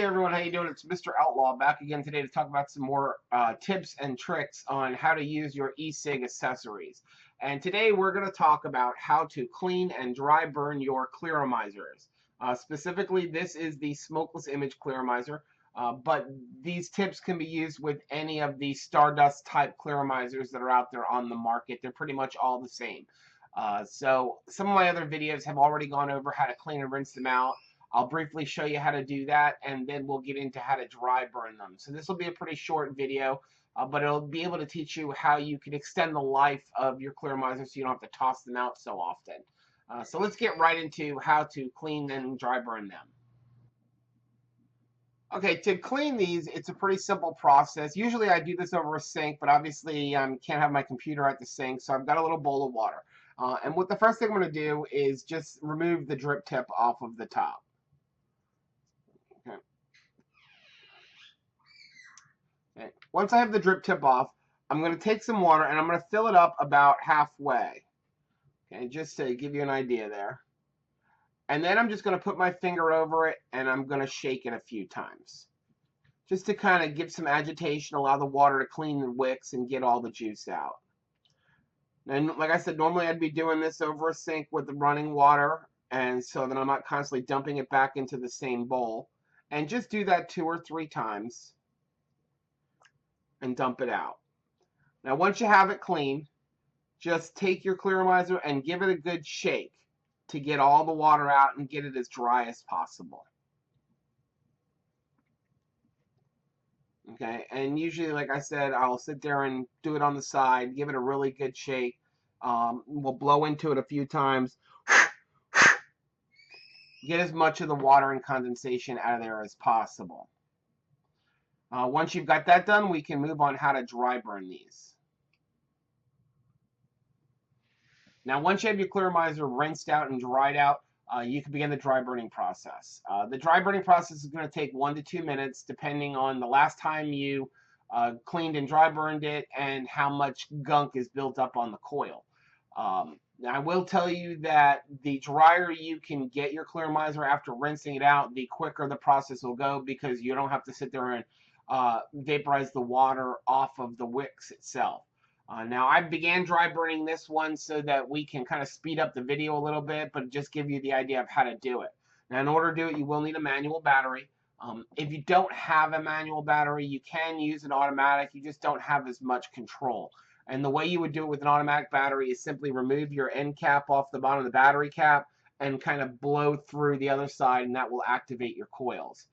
everyone, how you doing? It's Mr. Outlaw back again today to talk about some more tips and tricks on how to use your e-cig accessories. And today we're going to talk about how to clean and dry burn your clearomizers. Specifically, this is the smokeless image clearomizer, but these tips can be used with any of the Stardust type clearomizers that are out there on the market. They're pretty much all the same. So some of my other videos have already gone over how to clean and rinse them out. I'll briefly show you how to do that, and then we'll get into how to dry burn them. So this will be a pretty short video, but it'll be able to teach you how you can extend the life of your clearomizer so you don't have to toss them out so often. So let's get right into how to clean and dry burn them. Okay, to clean these, it's a pretty simple process. Usually I do this over a sink, but obviously I can't have my computer at the sink, so I've got a little bowl of water. And what the first thing I'm going to do is just remove the drip tip off of the top. Okay. Once I have the drip tip off, I'm going to take some water and I'm going to fill it up about halfway. Okay, just to give you an idea there. And then I'm just going to put my finger over it and I'm going to shake it a few times. Just to kind of give some agitation, allow the water to clean the wicks and get all the juice out. And like I said, normally I'd be doing this over a sink with the running water, and so that I'm not constantly dumping it back into the same bowl. And just do that 2 or 3 times. And dump it out. Now once you have it clean, just take your clearomizer and give it a good shake to get all the water out and get it as dry as possible. Okay, and usually, like I said, I'll sit there and do it on the side, give it a really good shake. We'll blow into it a few times. Get as much of the water and condensation out of there as possible. Once you've got that done, we can move on how to dry burn these. Now, once you have your clearomizer rinsed out and dried out, you can begin the dry burning process. The dry burning process is going to take 1 to 2 minutes, depending on the last time you cleaned and dry burned it and how much gunk is built up on the coil. Now, I will tell you that the drier you can get your clearomizer after rinsing it out, the quicker the process will go, because you don't have to sit there and vaporize the water off of the wicks itself. Now I began dry burning this one so that we can kind of speed up the video a little bit, but just give you the idea of how to do it. Now in order to do it, you will need a manual battery. If you don't have a manual battery, you can use an automatic. You just don't have as much control. And the way you would do it with an automatic battery is simply remove your end cap off the bottom of the battery cap and kind of blow through the other side, and that will activate your coils.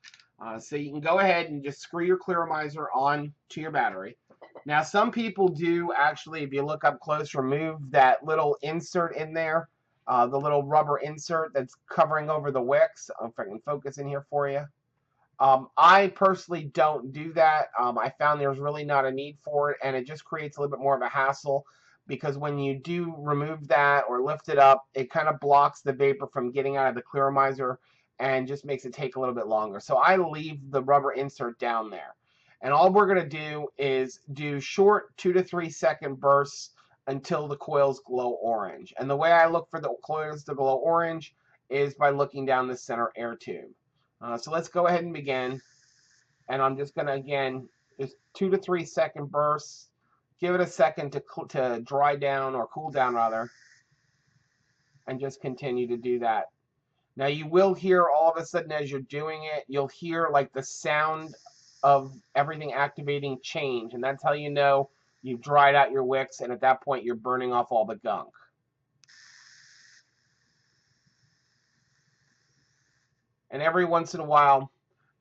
So you can go ahead and just screw your clearomizer on to your battery. Now some people do actually, if you look up close, remove that little insert in there, the little rubber insert that's covering over the wicks. If I can focus in here for you. I personally don't do that. I found there's really not a need for it, and it just creates a little bit more of a hassle, because when you do remove that or lift it up, it kind of blocks the vapor from getting out of the clearomizer and just makes it take a little bit longer. So I leave the rubber insert down there. And all we're going to do is do short 2 to 3 second bursts until the coils glow orange. And the way I look for the coils to glow orange is by looking down the center air tube. So let's go ahead and begin. And I'm just going to, again, just 2 to 3 second bursts. Give it a second to dry down, or cool down rather. And just continue to do that. Now you will hear all of a sudden as you're doing it, you'll hear like the sound of everything activating change. And that's how you know you've dried out your wicks, and at that point you're burning off all the gunk. And every once in a while,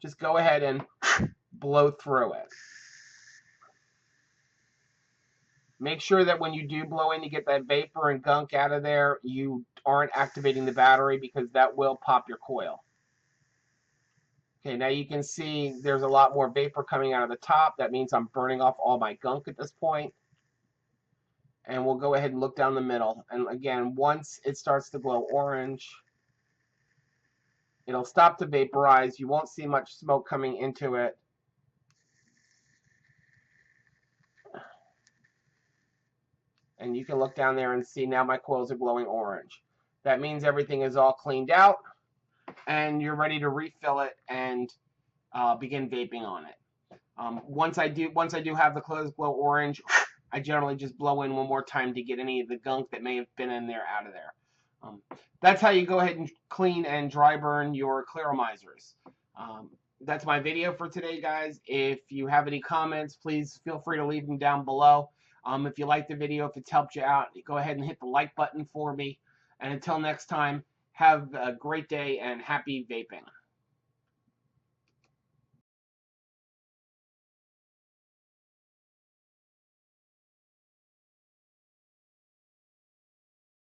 just go ahead and blow through it. Make sure that when you do blow in, you get that vapor and gunk out of there. You aren't activating the battery, because that will pop your coil. Okay, now you can see there's a lot more vapor coming out of the top. That means I'm burning off all my gunk at this point. And we'll go ahead and look down the middle. And again, once it starts to glow orange, it'll stop to vaporize. You won't see much smoke coming into it. And you can look down there and see now my coils are glowing orange. That means everything is all cleaned out, and you're ready to refill it and begin vaping on it. Once I do have the clothes glow orange, I generally just blow in one more time to get any of the gunk that may have been in there out of there. That's how you go ahead and clean and dry burn your clearomizers. That's my video for today, guys. If you have any comments, please feel free to leave them down below. If you like the video, if it's helped you out, go ahead and hit the like button for me. And until next time, have a great day and happy vaping.